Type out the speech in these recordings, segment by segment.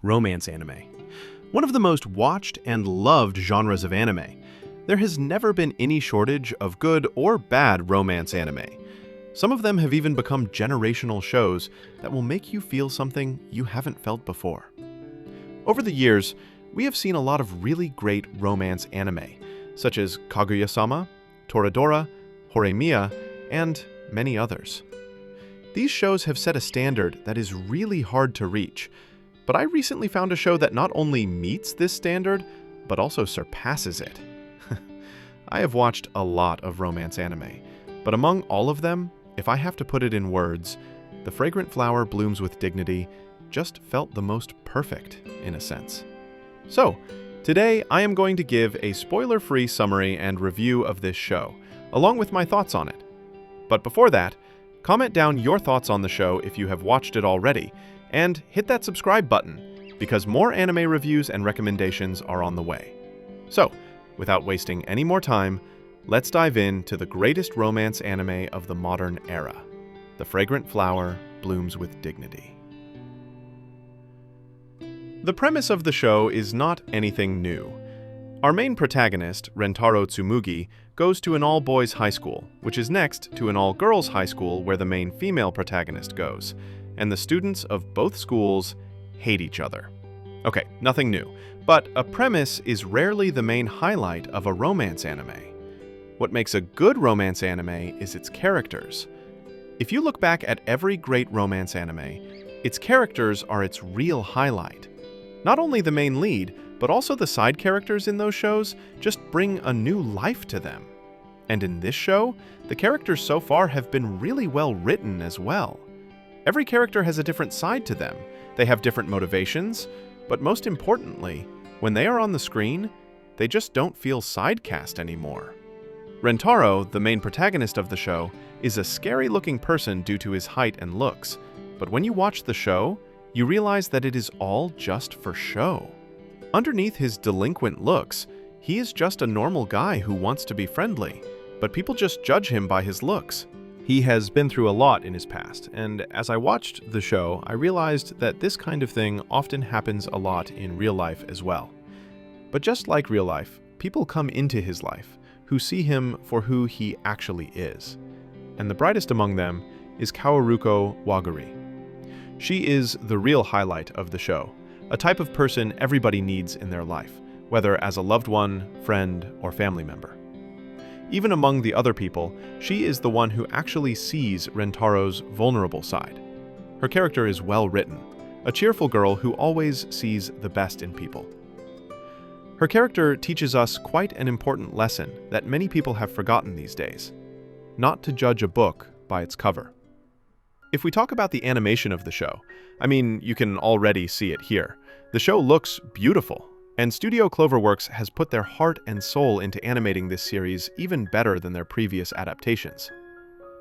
romance anime. One of the most watched and loved genres of anime. There has never been any shortage of good or bad romance anime. Some of them have even become generational shows that will make you feel something you haven't felt before. Over the years, we have seen a lot of really great romance anime, such as Kaguya-sama, Toradora, Horimiya, and many others. These shows have set a standard that is really hard to reach, but I recently found a show that not only meets this standard, but also surpasses it. I have watched a lot of romance anime, but among all of them, if I have to put it in words, The Fragrant Flower Blooms with Dignity just felt the most perfect, in a sense. So, today I am going to give a spoiler-free summary and review of this show, along with my thoughts on it. But before that, comment down your thoughts on the show if you have watched it already, and hit that subscribe button, because more anime reviews and recommendations are on the way. So, without wasting any more time, let's dive into the greatest romance anime of the modern era, The Fragrant Flower Blooms with Dignity. The premise of the show is not anything new. Our main protagonist, Rentaro Tsumugi, goes to an all-boys high school, which is next to an all-girls high school where the main female protagonist goes, and the students of both schools hate each other. Okay, nothing new, but a premise is rarely the main highlight of a romance anime. What makes a good romance anime is its characters. If you look back at every great romance anime, its characters are its real highlight. Not only the main lead, but also the side characters in those shows just bring a new life to them. And in this show, the characters so far have been really well written as well. Every character has a different side to them. They have different motivations, but most importantly, when they are on the screen, they just don't feel sidecast anymore. Rentaro, the main protagonist of the show, is a scary-looking person due to his height and looks, but when you watch the show, you realize that it is all just for show. Underneath his delinquent looks, he is just a normal guy who wants to be friendly, but people just judge him by his looks. He has been through a lot in his past, and as I watched the show, I realized that this kind of thing often happens a lot in real life as well. But just like real life, people come into his life who see him for who he actually is. And the brightest among them is Kaoruko Waguri. She is the real highlight of the show, a type of person everybody needs in their life, whether as a loved one, friend, or family member. Even among the other people, she is the one who actually sees Rentaro's vulnerable side. Her character is well written, a cheerful girl who always sees the best in people. Her character teaches us quite an important lesson that many people have forgotten these days: not to judge a book by its cover. If we talk about the animation of the show, I mean, you can already see it here. The show looks beautiful, and Studio Cloverworks has put their heart and soul into animating this series even better than their previous adaptations.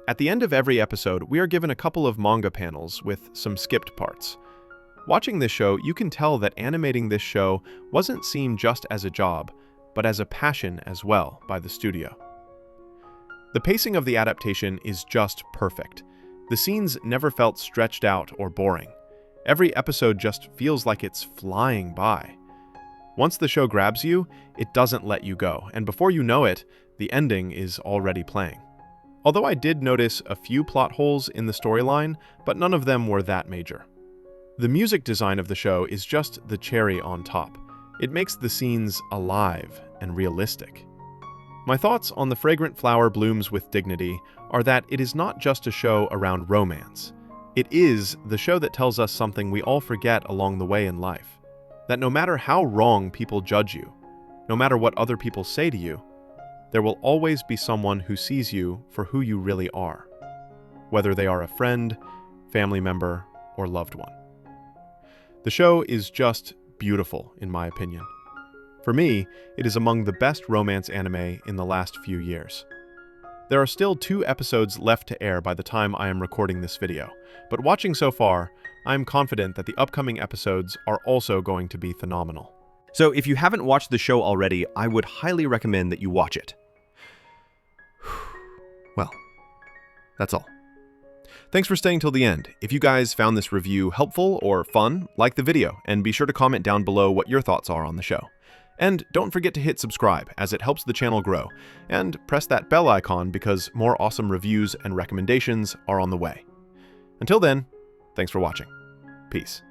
At the end of every episode, we are given a couple of manga panels with some skipped parts. Watching this show, you can tell that animating this show wasn't seen just as a job, but as a passion as well by the studio. The pacing of the adaptation is just perfect. The scenes never felt stretched out or boring. Every episode just feels like it's flying by. Once the show grabs you, it doesn't let you go, and before you know it, the ending is already playing. Although I did notice a few plot holes in the storyline, but none of them were that major. The music design of the show is just the cherry on top. It makes the scenes alive and realistic. My thoughts on The Fragrant Flower Blooms with Dignity are that it is not just a show around romance. It is the show that tells us something we all forget along the way in life. That no matter how wrong people judge you, no matter what other people say to you, there will always be someone who sees you for who you really are, whether they are a friend, family member, or loved one. The show is just beautiful, in my opinion. For me, it is among the best romance anime in the last few years. There are still 2 episodes left to air by the time I am recording this video, but watching so far, I am confident that the upcoming episodes are also going to be phenomenal. So if you haven't watched the show already, I would highly recommend that you watch it. Well, that's all. Thanks for staying till the end. If you guys found this review helpful or fun, like the video, and be sure to comment down below what your thoughts are on the show. And don't forget to hit subscribe, as it helps the channel grow, and press that bell icon because more awesome reviews and recommendations are on the way. Until then, thanks for watching. Peace.